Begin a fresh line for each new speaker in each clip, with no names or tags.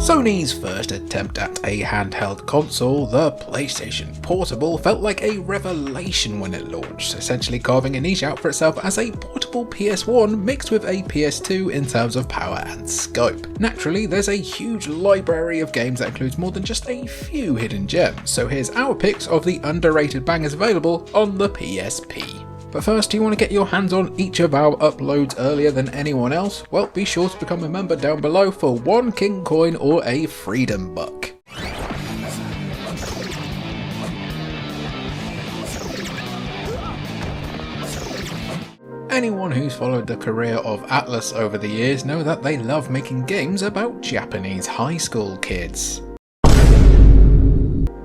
Sony's first attempt at a handheld console, the PlayStation Portable, felt like a revelation when it launched, essentially carving a niche out for itself as a portable PS1 mixed with a PS2 in terms of power and scope. Naturally, there's a huge library of games that includes more than just a few hidden gems, so here's our picks of the underrated bangers available on the PSP. But first, do you want to get your hands on each of our uploads earlier than anyone else? Well, be sure to become a member down below for 1 King Coin or a Freedom Buck. Anyone who's followed the career of Atlus over the years know that they love making games about Japanese high school kids.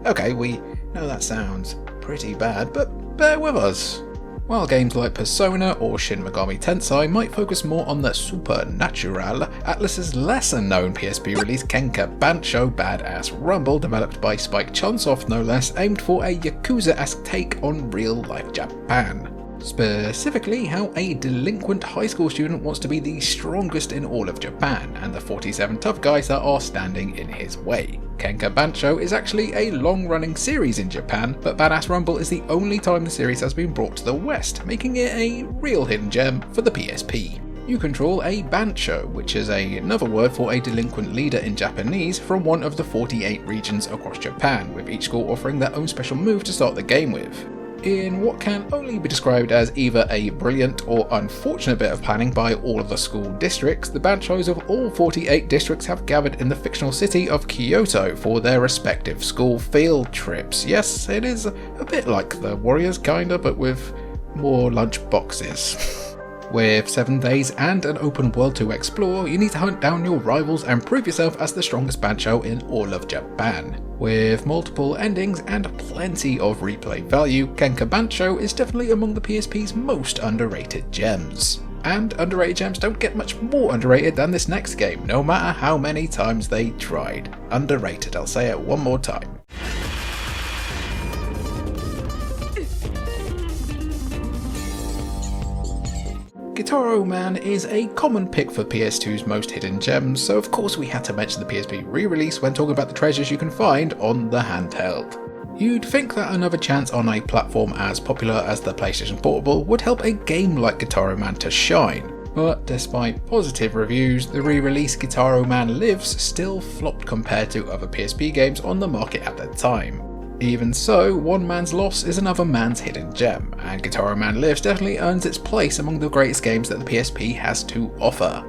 Okay, we know that sounds pretty bad, but bear with us. While games like Persona or Shin Megami Tensei might focus more on the supernatural, Atlus's lesser known PSP release Kenka Bancho Badass Rumble, developed by Spike Chunsoft no less, aimed for a Yakuza-esque take on real-life Japan. Specifically, how a delinquent high school student wants to be the strongest in all of Japan, and the 47 tough guys that are standing in his way. Kenka Bancho is actually a long-running series in Japan, but Badass Rumble is the only time the series has been brought to the West, making it a real hidden gem for the PSP. You control a Bancho, which is another word for a delinquent leader in Japanese, from one of the 48 regions across Japan, with each school offering their own special move to start the game with. In what can only be described as either a brilliant or unfortunate bit of planning by all of the school districts, the Banchos of all 48 districts have gathered in the fictional city of Kyoto for their respective school field trips. Yes, it is a bit like the Warriors kinda, but with more lunch boxes. With 7 days and an open world to explore, you need to hunt down your rivals and prove yourself as the strongest Bancho in all of Japan. With multiple endings and plenty of replay value, Kenka Bancho is definitely among the PSP's most underrated gems. And underrated gems don't get much more underrated than this next game, no matter how many times they tried. Underrated, I'll say it one more time. Guitar Man is a common pick for PS2's most hidden gems, so of course we had to mention the PSP re-release when talking about the treasures you can find on the handheld. You'd think that another chance on a platform as popular as the PlayStation Portable would help a game like Guitar Man to shine, but despite positive reviews, the re-release Guitar Man Lives still flopped compared to other PSP games on the market at the time. Even so, one man's loss is another man's hidden gem, and Guitar Man Lives definitely earns its place among the greatest games that the PSP has to offer.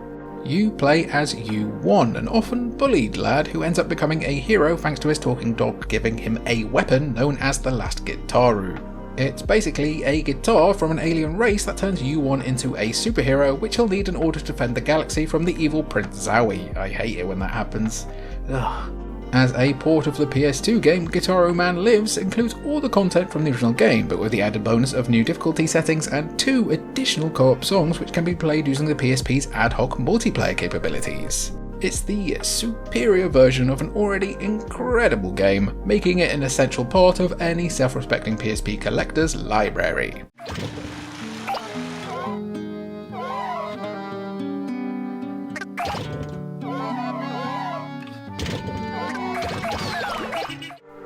You play as U1, an often bullied lad who ends up becoming a hero thanks to his talking dog giving him a weapon known as the Last Gitaru. It's basically a guitar from an alien race that turns U1 into a superhero, which he'll need in order to defend the galaxy from the evil Prince Zowie. I hate it when that happens. Ugh. As a port of the PS2 game, Guitar Man Lives includes all the content from the original game, but with the added bonus of new difficulty settings and 2 additional co-op songs which can be played using the PSP's ad hoc multiplayer capabilities. It's the superior version of an already incredible game, making it an essential part of any self-respecting PSP collector's library.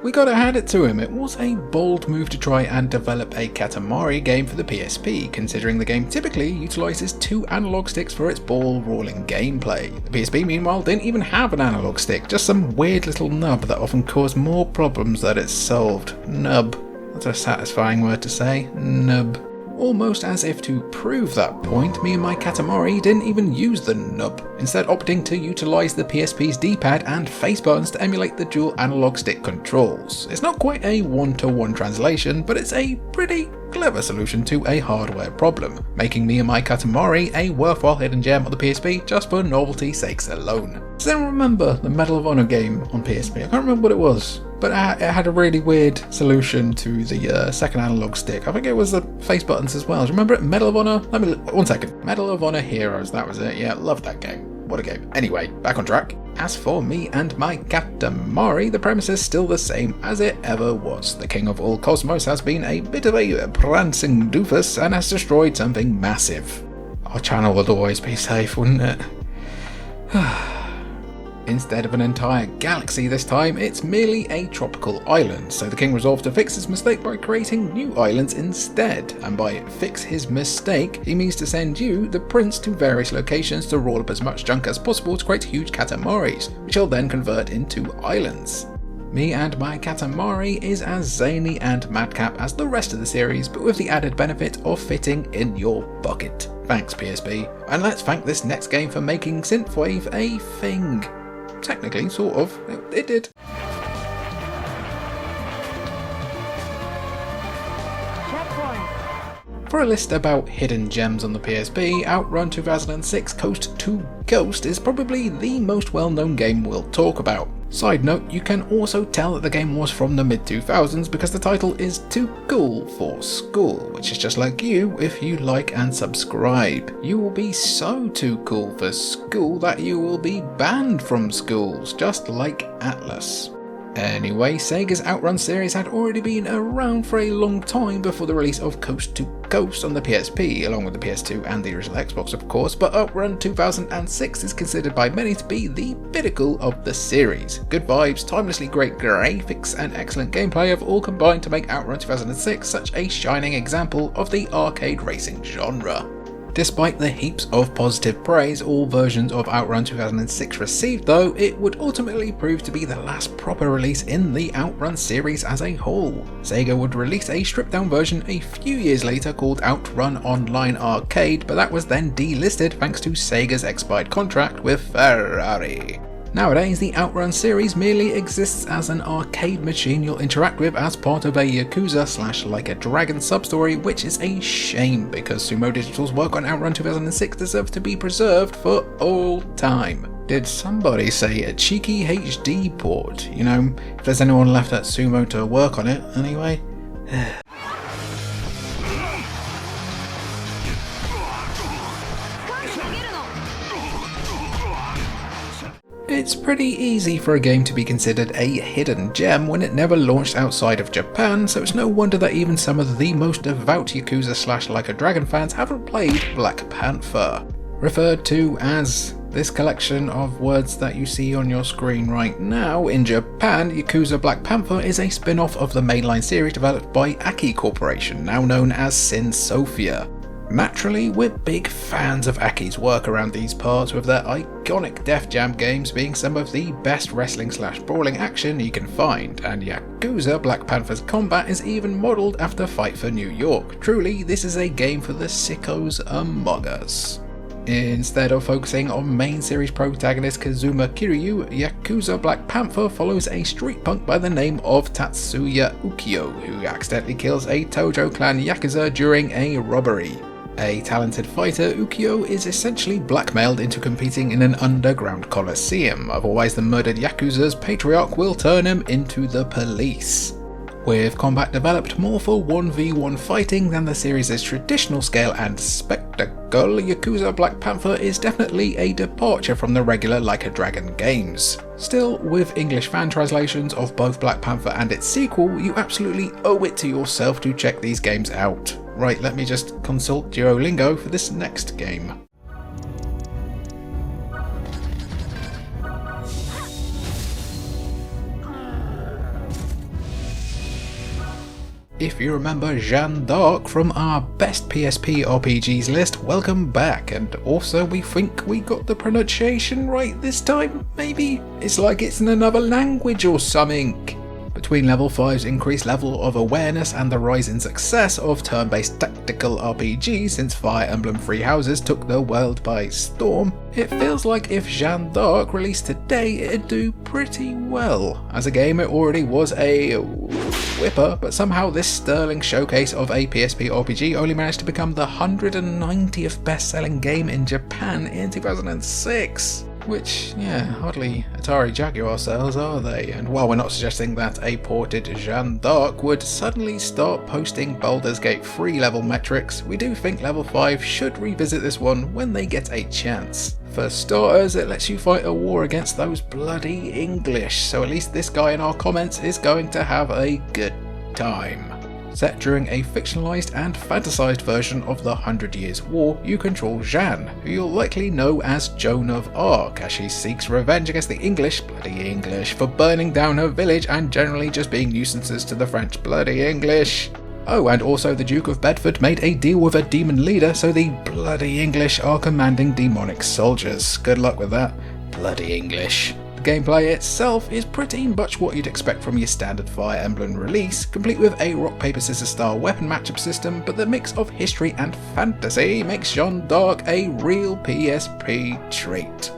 We gotta hand it to him, it was a bold move to try and develop a Katamari game for the PSP, considering the game typically utilises 2 analog sticks for its ball-rolling gameplay. The PSP meanwhile didn't even have an analog stick, just some weird little nub that often caused more problems than it solved. Nub. That's a satisfying word to say. Nub. Almost as if to prove that point, me and my Katamari didn't even use the nub, instead opting to utilise the PSP's D-pad and face buttons to emulate the dual analog stick controls. It's not quite a one-to-one translation, but it's a pretty clever solution to a hardware problem, making me and my Katamari a worthwhile hidden gem on the PSP just for novelty's sakes alone. Does anyone remember the Medal of Honor game on PSP? I can't remember what it was, but it had a really weird solution to the second analog stick. I think it was the face buttons as well. Do you remember it? Medal of Honor? Let me look. 1 second. Medal of Honor Heroes, that was it. Yeah, love that game. What a game. Anyway, back on track. As for me and my Katamari, the premise is still the same as it ever was. The king of all cosmos has been a bit of a prancing doofus and has destroyed something massive. Our channel would always be safe, wouldn't it? Instead of an entire galaxy this time, it's merely a tropical island, so the king resolved to fix his mistake by creating new islands instead, and by fix his mistake, he means to send you, the prince, to various locations to roll up as much junk as possible to create huge Katamaris, which he'll then convert into islands. Me and my Katamari is as zany and madcap as the rest of the series, but with the added benefit of fitting in your bucket. Thanks PSP, and let's thank this next game for making synthwave a thing. Technically, sort of, it did. For a list about hidden gems on the PSP, Outrun 2006 Coast to Ghost is probably the most well-known game we'll talk about. Side note, you can also tell that the game was from the mid-2000s because the title is Too Cool for School, which is just like you if you like and subscribe. You will be so too cool for school that you will be banned from schools, just like Atlas. Anyway, Sega's Outrun series had already been around for a long time before the release of Coast to Ghost on the PSP, along with the PS2 and the original Xbox of course, but Outrun 2006 is considered by many to be the pinnacle of the series. Good vibes, timelessly great graphics and excellent gameplay have all combined to make Outrun 2006 such a shining example of the arcade racing genre. Despite the heaps of positive praise all versions of Outrun 2006 received though, it would ultimately prove to be the last proper release in the Outrun series as a whole. Sega would release a stripped down version a few years later called Outrun Online Arcade, but that was then delisted thanks to Sega's expired contract with Ferrari. Nowadays, the Outrun series merely exists as an arcade machine you'll interact with as part of a Yakuza / Like a Dragon substory, which is a shame because Sumo Digital's work on Outrun 2006 deserves to be preserved for all time. Did somebody say a cheeky HD port? You know, if there's anyone left at Sumo to work on it, anyway. It's pretty easy for a game to be considered a hidden gem when it never launched outside of Japan, so it's no wonder that even some of the most devout Yakuza / Like a Dragon fans haven't played Black Panther. Referred to as this collection of words that you see on your screen right now, in Japan, Yakuza Black Panther is a spin-off of the mainline series developed by Aki Corporation, now known as Sin Sophia. Naturally, we're big fans of Aki's work around these parts, with their iconic Def Jam games being some of the best wrestling / brawling action you can find, and Yakuza Black Panther's combat is even modelled after Fight for New York. Truly, this is a game for the sickos among us. Instead of focusing on main series protagonist Kazuma Kiryu, Yakuza Black Panther follows a street punk by the name of Tatsuya Ukiyo, who accidentally kills a Tojo clan Yakuza during a robbery. A talented fighter, Ukiyo is essentially blackmailed into competing in an underground coliseum, otherwise the murdered Yakuza's patriarch will turn him into the police. With combat developed more for 1v1 fighting than the series' traditional scale and spectacle, Yakuza Black Panther is definitely a departure from the regular Like a Dragon games. Still, with English fan translations of both Black Panther and its sequel, you absolutely owe it to yourself to check these games out. Right, let me just consult Duolingo for this next game. If you remember Jeanne d'Arc from our best PSP RPGs list, welcome back, and also we think we got the pronunciation right this time, maybe? It's like it's in another language or something. Between level 5's increased level of awareness and the rise in success of turn-based tactical RPGs since Fire Emblem Three Houses took the world by storm, it feels like if Jeanne d'Arc released today it'd do pretty well. As a game it already was a whipper, but somehow this sterling showcase of a PSP RPG only managed to become the 190th best-selling game in Japan in 2006. Which, yeah, hardly Atari Jaguar sales, are they? And while we're not suggesting that a ported Jeanne d'Arc would suddenly start posting Baldur's Gate 3 level metrics, we do think level 5 should revisit this one when they get a chance. For starters, it lets you fight a war against those bloody English, so at least this guy in our comments is going to have a good time. Set during a fictionalized and fantasized version of the 100 Years' War, you control Jeanne, who you'll likely know as Joan of Arc, as she seeks revenge against the English, bloody English, for burning down her village and generally just being nuisances to the French, bloody English. Oh, and also the Duke of Bedford made a deal with a demon leader, so the bloody English are commanding demonic soldiers. Good luck with that, bloody English. The gameplay itself is pretty much what you'd expect from your standard Fire Emblem release, complete with a rock paper scissors style weapon matchup system, but the mix of history and fantasy makes Jeanne d'Arc a real PSP treat.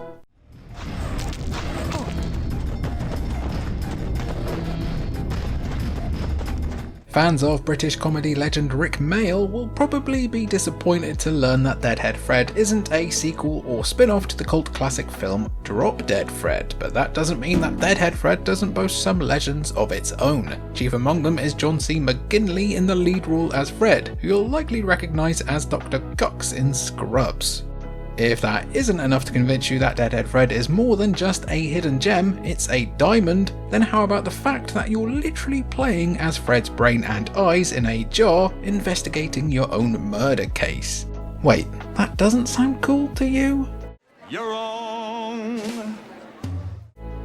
Fans of British comedy legend Rick Mayall will probably be disappointed to learn that Deadhead Fred isn't a sequel or spin-off to the cult classic film Drop Dead Fred, but that doesn't mean that Deadhead Fred doesn't boast some legends of its own. Chief among them is John C. McGinley in the lead role as Fred, who you'll likely recognise as Dr. Cox in Scrubs. If that isn't enough to convince you that Deadhead Fred is more than just a hidden gem, it's a diamond, then how about the fact that you're literally playing as Fred's brain and eyes in a jar, investigating your own murder case? Wait, that doesn't sound cool to you? You're wrong.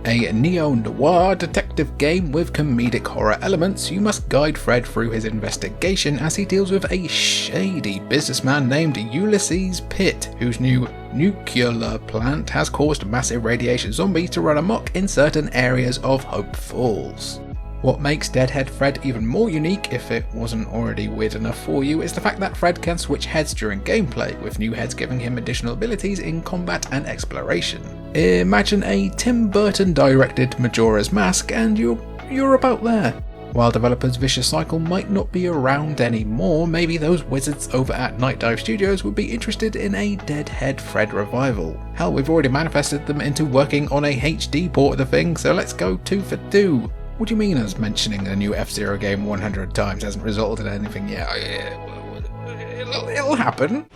A neo-noir detective game with comedic horror elements, you must guide Fred through his investigation as he deals with a shady businessman named Ulysses Pitt, whose new nuclear plant has caused massive radiation zombies to run amok in certain areas of Hope Falls. What makes Deadhead Fred even more unique, if it wasn't already weird enough for you, is the fact that Fred can switch heads during gameplay, with new heads giving him additional abilities in combat and exploration. Imagine a Tim Burton directed Majora's Mask and you're about there. While developers Vicious Cycle might not be around anymore, maybe those wizards over at Night Dive Studios would be interested in a Deadhead Fred revival. Hell, we've already manifested them into working on a HD port of the thing, so let's go 2 for 2. What do you mean us mentioning a new F-Zero game 100 times hasn't resulted in anything yet? It'll happen.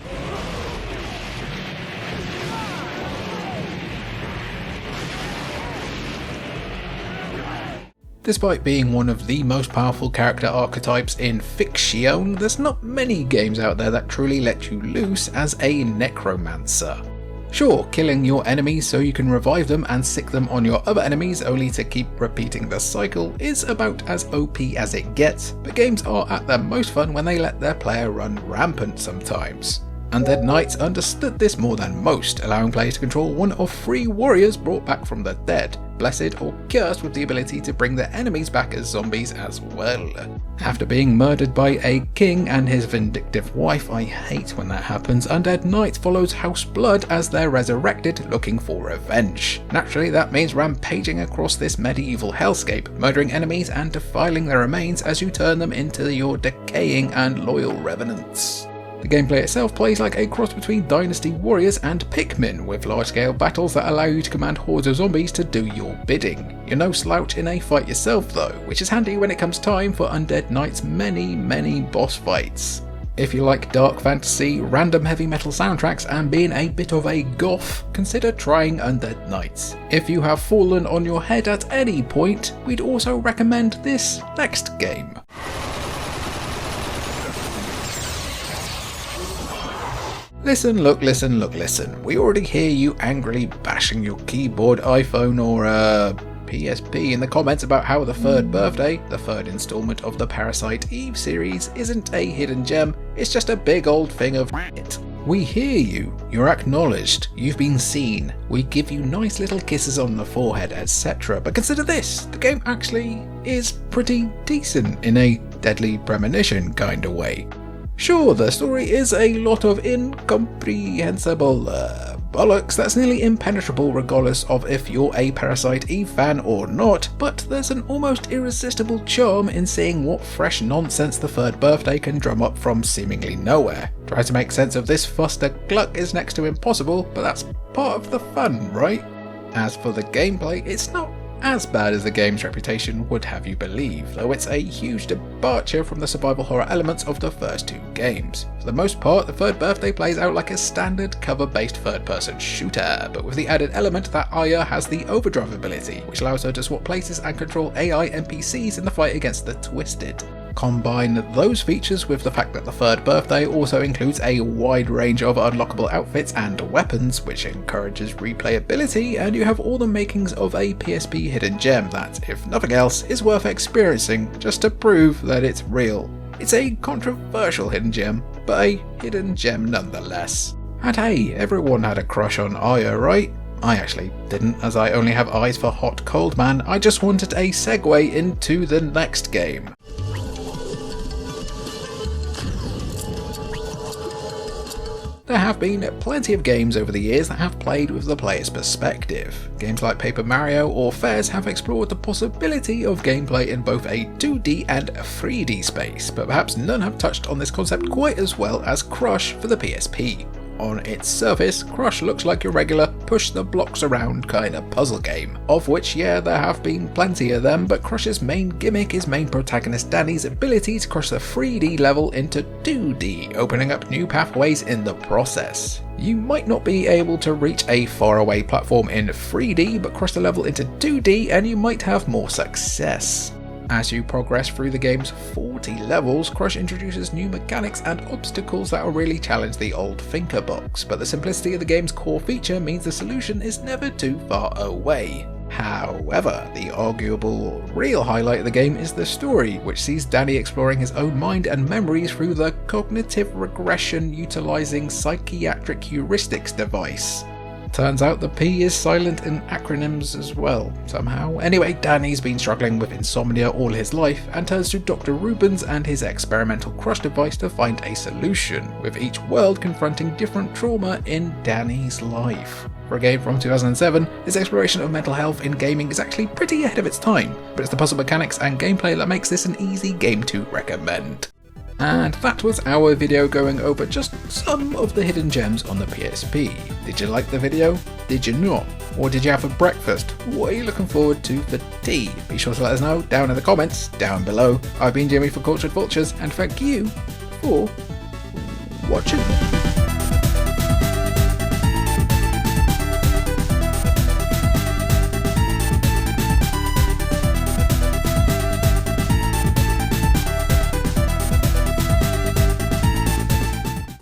Despite being one of the most powerful character archetypes in fiction, there's not many games out there that truly let you loose as a necromancer. Sure, killing your enemies so you can revive them and sick them on your other enemies only to keep repeating the cycle is about as OP as it gets, but games are at their most fun when they let their player run rampant sometimes. Undead Knights understood this more than most, allowing players to control one of 3 warriors brought back from the dead, blessed or cursed with the ability to bring their enemies back as zombies as well. After being murdered by a king and his vindictive wife, I hate when that happens, Undead Knight follows House Blood as they're resurrected looking for revenge. Naturally, that means rampaging across this medieval hellscape, murdering enemies and defiling their remains as you turn them into your decaying and loyal revenants. The gameplay itself plays like a cross between Dynasty Warriors and Pikmin, with large-scale battles that allow you to command hordes of zombies to do your bidding. You're no slouch in a fight yourself though, which is handy when it comes time for Undead Knight's many boss fights. If you like dark fantasy, random heavy metal soundtracks and being a bit of a goth, consider trying Undead Knights. If you have fallen on your head at any point, we'd also recommend this next game. Listen, look, listen. We already hear you angrily bashing your keyboard, iPhone or PSP in the comments about how the third birthday, the third installment of the Parasite Eve series, isn't a hidden gem, it's just a big old thing of shit. We hear you, you're acknowledged, you've been seen, we give you nice little kisses on the forehead, etc. But consider this, the game actually is pretty decent in a Deadly Premonition kind of way. Sure, the story is a lot of incomprehensible bollocks that's nearly impenetrable regardless of if you're a Parasite Eve fan or not, but there's an almost irresistible charm in seeing what fresh nonsense the third birthday can drum up from seemingly nowhere. Try to make sense of this fuster gluck is next to impossible, but that's part of the fun, right? As for the gameplay, it's not as bad as the game's reputation would have you believe, though it's a huge departure from the survival horror elements of the first 2 games. For the most part, the third birthday plays out like a standard cover-based third-person shooter, but with the added element that Aya has the overdrive ability, which allows her to swap places and control AI NPCs in the fight against the Twisted. combine those features with the fact that the third birthday also includes a wide range of unlockable outfits and weapons, which encourages replayability, and you have all the makings of a PSP hidden gem that, if nothing else, is worth experiencing just to prove that it's real. It's a controversial hidden gem, but a hidden gem nonetheless. And hey, everyone had a crush on Aya, right? I actually didn't, as I only have eyes for hot cold man. I just wanted a segue into the next game. There have been plenty of games over the years that have played with the player's perspective. Games like Paper Mario or Fez have explored the possibility of gameplay in both a 2D and 3D space, but perhaps none have touched on this concept quite as well as Crush for the PSP. On its surface, Crush looks like your regular push the blocks around kind of puzzle game, of which yeah, there have been plenty of them, but Crush's main gimmick is main protagonist Danny's ability to cross the 3D level into 2D, opening up new pathways in the process. You might not be able to reach a faraway platform in 3D, but cross the level into 2D and you might have more success. As you progress through the game's 40 levels, Crush introduces new mechanics and obstacles that will really challenge the old thinker box, but the simplicity of the game's core feature means the solution is never too far away. However, the arguable real highlight of the game is the story, which sees Danny exploring his own mind and memories through the cognitive regression utilizing psychiatric heuristics device. Turns out the P is silent in acronyms as well, somehow. Anyway, Danny's been struggling with insomnia all his life and turns to Dr. Rubens and his experimental Crush device to find a solution, with each world confronting different trauma in Danny's life. For a game from 2007, this exploration of mental health in gaming is actually pretty ahead of its time, but it's the puzzle mechanics and gameplay that makes this an easy game to recommend. And that was our video going over just some of the hidden gems on the PSP. Did you like the video? Did you not? Or did you have for breakfast? What are you looking forward to for tea? Be sure to let us know down in the comments down below. I've been Jimmy for Cultured Vultures, and thank you for watching.